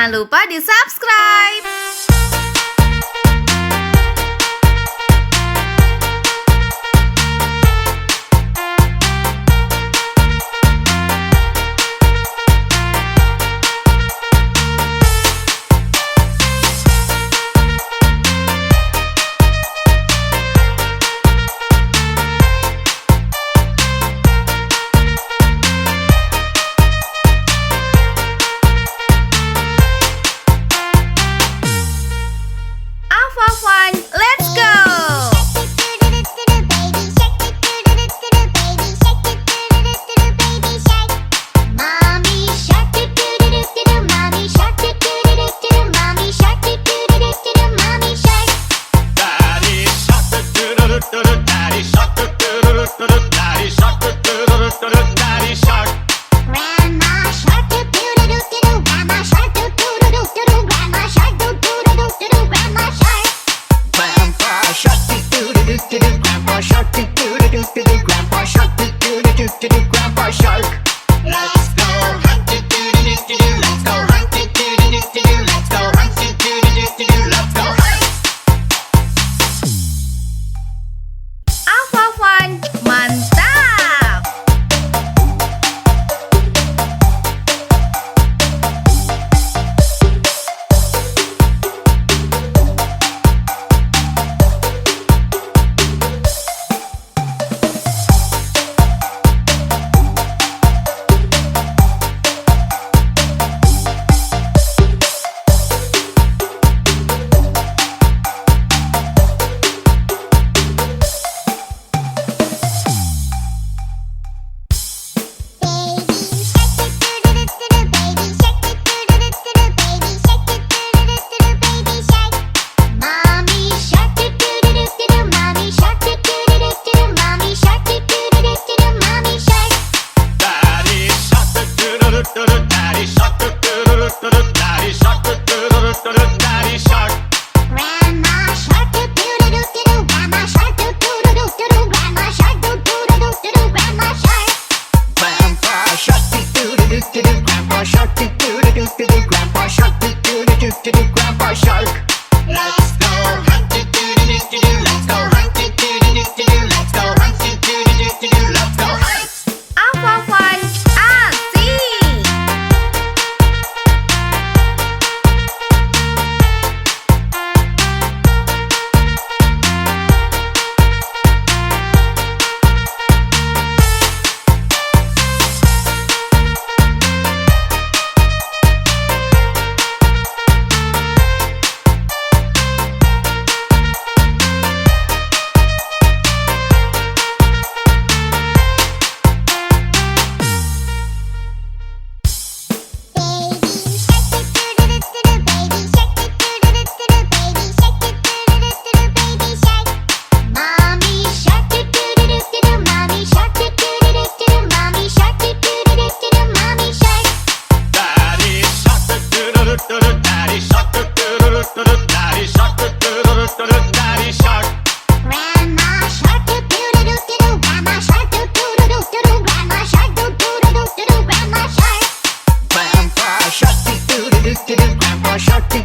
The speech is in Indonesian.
Jangan lupa di-subscribe. Let's go! Mommy shark do do do do do do, mommy shark do do do do do, mommy shark do do do do do, mommy shark. Daddy shark do do do do do, daddy shark do do do do do, daddy shark do do do do do, daddy shark. Grandma shark do do do do do, grandma shark do do do do do, grandma shark do do do do do, grandma shark. Grandpa shark do do do do do, grandpa shark do do do do do, grandpa shark do do do do do, grandpa shark. Let's go hunt do do do do do, let's go hunt do do do do do, let's go hunt do do do do do, let's go hunt. Afafan, mantap! Mommy shark do do do do do, mommy shark do do do do do, mommy shark do do do do do, mommy shark. Daddy shark do do do do do, daddy shark do do do do do, daddy shark do do do do do, daddy shark. Grandma shark do do do do do, grandma shark do do do do do, grandma shark do do do do do, grandma shark. Grandpa shark do do do do do, grandpa shark do do do do do, grandpa shark do do do do do, grandpa shark. Let's go hunt do do do do do, let's go hunt do do do do do, let's go hunt do do do do do, let's go hunt. Afafan, asik! Mommy shark do do do do do, mommy shark do do do do do, mommy shark do do do do do, mommy shark. Daddy shark do do do do do, daddy shark do do do do do, daddy shark do do do do do, daddy shark. Grandma shark do do do do do, grandma shark do do do do do, grandma shark do do do do do, grandma shark. Grandpa shark do do do do do, grandpa shark do